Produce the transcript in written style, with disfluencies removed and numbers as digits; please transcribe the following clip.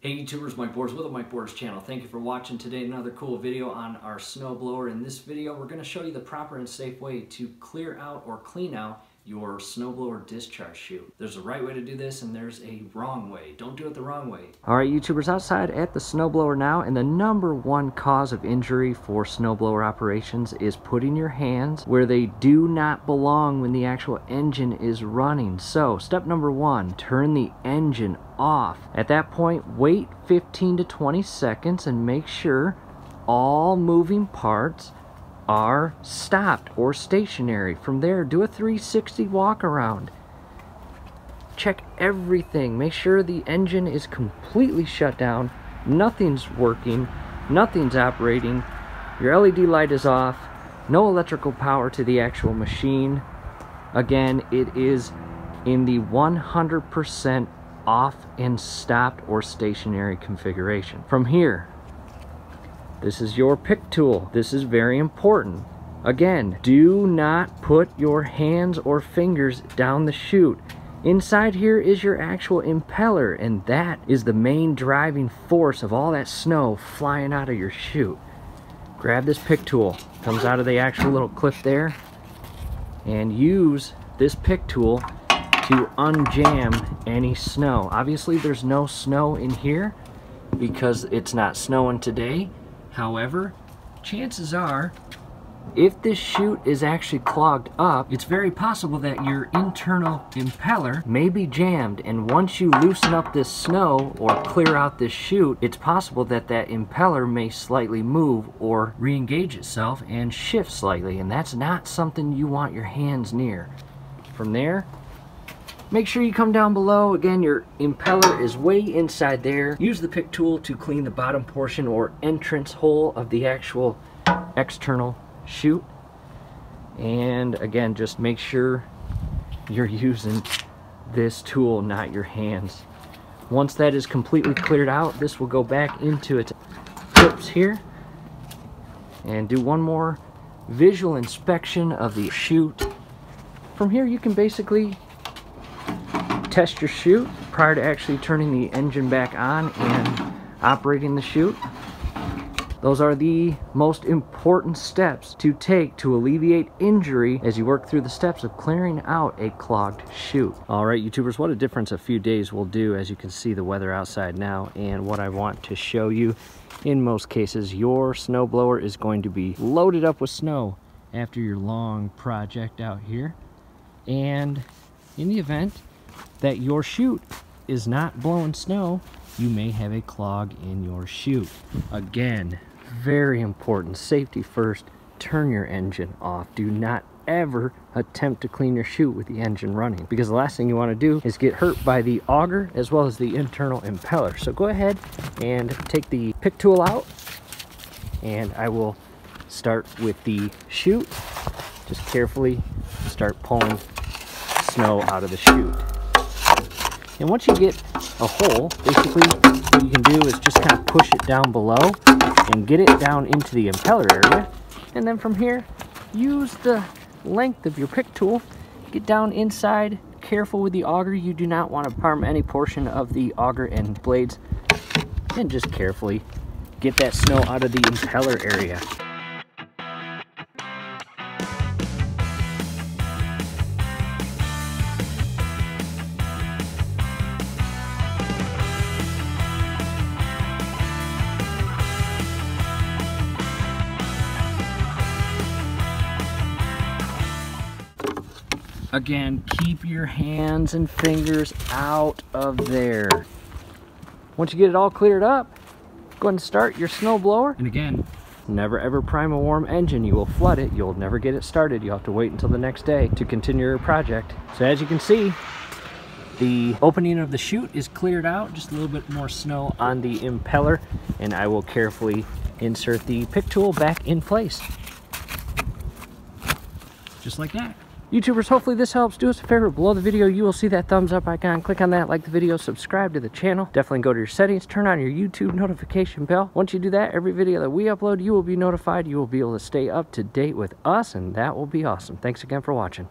Hey YouTubers, Mike Boards with the Mike Boards channel. Thank you for watching today. Another cool video on our snowblower. In this video, we're going to show you the proper and safe way to clear out or clean out your snowblower discharge chute. There's a right way to do this and there's a wrong way. Don't do it the wrong way. Alright YouTubers, outside at the snowblower now, and the number one cause of injury for snowblower operations is putting your hands where they do not belong when the actual engine is running. So step number one, turn the engine off. At that point, wait 15 to 20 seconds and make sure all moving parts are stopped or stationary. From there, do a 360 walk around. Check everything. Make sure the engine is completely shut down. Nothing's working. Nothing's operating. Your LED light is off. No electrical power to the actual machine. Again, it is in the 100% off and stopped or stationary configuration. From here, this is your pick tool. This is very important. Again, do not put your hands or fingers down the chute. Inside here is your actual impeller, and that is the main driving force of all that snow flying out of your chute. Grab this pick tool. Comes out of the actual little clip there, and use this pick tool to unjam any snow. Obviously there's no snow in here because it's not snowing today. However, chances are, if this chute is actually clogged up, it's very possible that your internal impeller may be jammed, and once you loosen up this snow or clear out this chute, it's possible that that impeller may slightly move or re-engage itself and shift slightly, and that's not something you want your hands near. From there, make sure you come down below. Again, your impeller is way inside there. Use the pick tool to clean the bottom portion or entrance hole of the actual external chute. And again, just make sure you're using this tool, not your hands. Once that is completely cleared out, this will go back into its clips here. And do one more visual inspection of the chute. From here, you can basically test your chute prior to actually turning the engine back on and operating the chute. Those are the most important steps to take to alleviate injury as you work through the steps of clearing out a clogged chute. Alright YouTubers, what a difference a few days will do. As you can see the weather outside now, and what I want to show you, in most cases your snowblower is going to be loaded up with snow after your long project out here. And in the event that your chute is not blowing snow, you may have a clog in your chute. Again, very important, safety first. Turn your engine off. Do not ever attempt to clean your chute with the engine running, because the last thing you want to do is get hurt by the auger as well as the internal impeller. So go ahead and take the pick tool out, and I will start with the chute. Just carefully start pulling snow out of the chute. And once you get a hole, basically what you can do is just kind of push it down below and get it down into the impeller area. And then from here, use the length of your pick tool, get down inside. Careful with the auger, you do not want to harm any portion of the auger and blades. And just carefully get that snow out of the impeller area. Again, keep your hands and fingers out of there. Once you get it all cleared up, go ahead and start your snowblower. And again, never ever prime a warm engine. You will flood it. You'll never get it started. You'll have to wait until the next day to continue your project. So as you can see, the opening of the chute is cleared out. Just a little bit more snow on the impeller, and I will carefully insert the pick tool back in place. Just like that. YouTubers, hopefully this helps. Do us a favor, below the video you will see that thumbs up icon. Click on that, like the video, subscribe to the channel. Definitely go to your settings, turn on your YouTube notification bell. Once you do that, every video that we upload, you will be notified. You will be able to stay up to date with us, and that will be awesome. Thanks again for watching.